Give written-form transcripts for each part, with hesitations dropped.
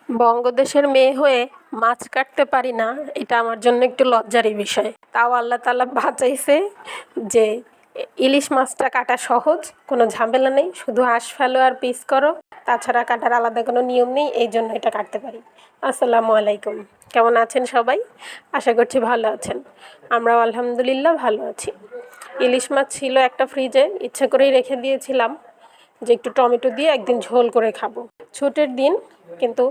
বঙ্গদেশের মেয়ে হয়ে মাছ কাটতে পারি না, এটা আমার জন্য একটু লজ্জারই বিষয়। তাও আল্লাহ তাআলা বাঁচাইছে যে ইলিশ মাছটা কাটা সহজ, কোনো ঝামেলা নেই, শুধু আঁশ ফেলো আর পিস করো। তাছাড়া কাটার আলাদা কোনো নিয়ম নেই, এই জন্য এটা কাটতে পারি। আসসালামু আলাইকুম, কেমন আছেন সবাই? আশা করছি ভালো আছেন। আমরাও আলহামদুলিল্লাহ ভালো আছি। ইলিশ মাছ ছিল একটা ফ্রিজে, ইচ্ছা করেই রেখে দিয়েছিলাম যে একটু টমেটো দিয়ে একদিন ঝোল করে খাবো। ছুটির দিন, কিন্তু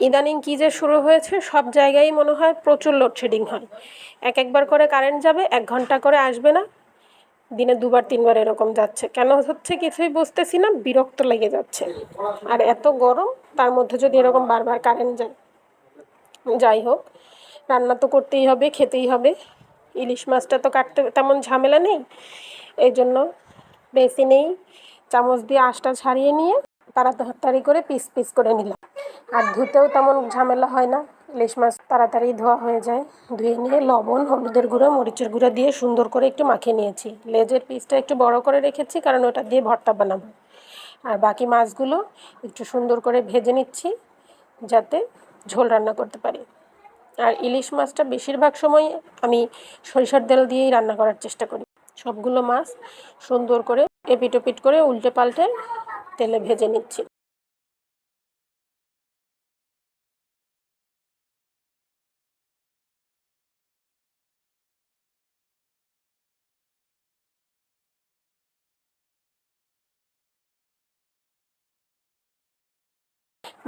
ইদানিং কী যে শুরু হয়েছে, সব জায়গায় মনে হয় প্রচুর লোডশেডিং হয়। একবার করে কারেন্ট যাবে, 1 ঘন্টা করে আসবে না, দিনে 2বার 3বার এরকম যাচ্ছে। কেন হচ্ছে কিছুই বুঝতেছি না, বিরক্ত লেগে যাচ্ছে। আর এত গরম, তার মধ্যে যদি এরকম বারবার কারেন্ট যায়। যাই হোক, রান্না তো করতেই হবে, খেতেই হবে। ইলিশ মাছটা তো কাটতে তেমন ঝামেলা নেই, এই জন্য বেসিনেই চামচ দিয়ে আঁশটা ছাড়িয়ে নিয়ে তাড়াতাড়ি করে পিস পিস করে নিলাম। আর ধুতেও তেমন ঝামেলা হয় না, ইলিশ মাছ তাড়াতাড়ি ধোয়া হয়ে যায়। ধুয়ে নিয়ে লবণ, হলুদের গুঁড়ো, মরিচের গুঁড়ো দিয়ে সুন্দর করে একটু মাখিয়ে নিয়েছি। লেজের পিসটা একটু বড় করে রেখেছি, কারণ ওটা দিয়ে ভর্তা বানাবো। আর বাকি মাছগুলো একটু সুন্দর করে ভেজে নিচ্ছি, যাতে ঝোল রান্না করতে পারি। আর ইলিশ মাছটা বেশিরভাগ সময় আমি সরিষার তেল দিয়েই রান্না করার চেষ্টা করি। সবগুলো মাছ সুন্দর করে এপিট ওপিট করে উল্টে পাল্টে তেলে ভেজে নিচ্ছি।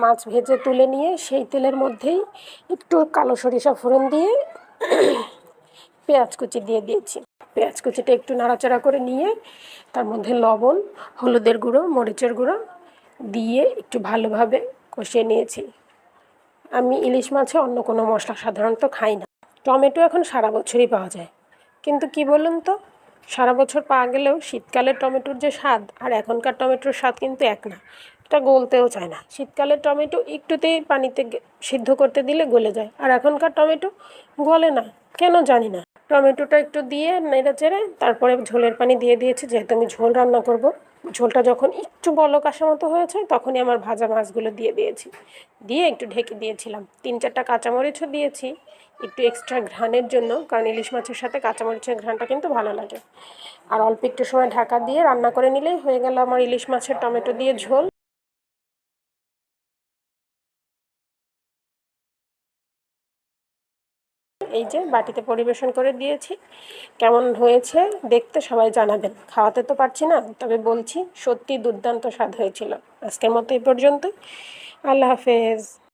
মাছ ভেজে তুলে নিয়ে সেই তেলের মধ্যেই একটু কালো সরিষা ফোড়ন দিয়ে পেঁয়াজ কুচি দিয়ে দিয়েছি। পেঁয়াজ কুচিটা একটু নাড়াচাড়া করে নিয়ে তার মধ্যে লবণ, হলুদের গুঁড়ো, মরিচের গুঁড়ো দিয়ে একটু ভালোভাবে কষিয়ে নিয়েছি। আমি ইলিশ মাছে অন্য কোনো মশলা সাধারণত খাই না। টমেটো এখন সারা বছরই পাওয়া যায়, কিন্তু কি বলুন তো, সারা বছর পাওয়া গেলেও শীতকালের টমেটোর যে স্বাদ আর এখনকার টমেটোর স্বাদ কিন্তু এক না। এটা গলতেও চায় না। শীতকালের টমেটো একটুতেই পানিতে সিদ্ধ করতে দিলে গলে যায়, আর এখনকার টমেটো গলে না, কেন জানি না। টমেটোটা একটু দিয়ে নেড়ে চেড়ে তারপরে ঝোলের পানি দিয়ে দিয়েছি, যেহেতু আমি ঝোল রান্না করব। ঝোলটা যখন একটু বলক আসার মতো হয়েছে, তখনই আমার ভাজা মাছগুলো দিয়ে দিয়েছি। দিয়ে একটু ঢেকে দিয়েছিলাম। 3-4টা কাঁচামরিচও দিয়েছি একটু এক্সট্রা ঘ্রাণের জন্য, কারণ ইলিশ মাছের সাথে কাঁচামরিচের ঘ্রাণটা কিন্তু ভালো লাগে। আর অল্প একটু সময় ঢাকা দিয়ে রান্না করে নিলেই হয়ে গেল আমার ইলিশ মাছের টমেটো দিয়ে ঝোল। এই যে বাটিতে পরিবেশন করে দিয়েছি। কেমন হয়েছে দেখতে সবাই জানাবেন। খাওয়াতে তো পারছি না, তবে বলছি সত্যি দুর্দান্ত স্বাদ হয়েছিল। আজকের মতো এই পর্যন্তই। আল্লাহ হাফেজ।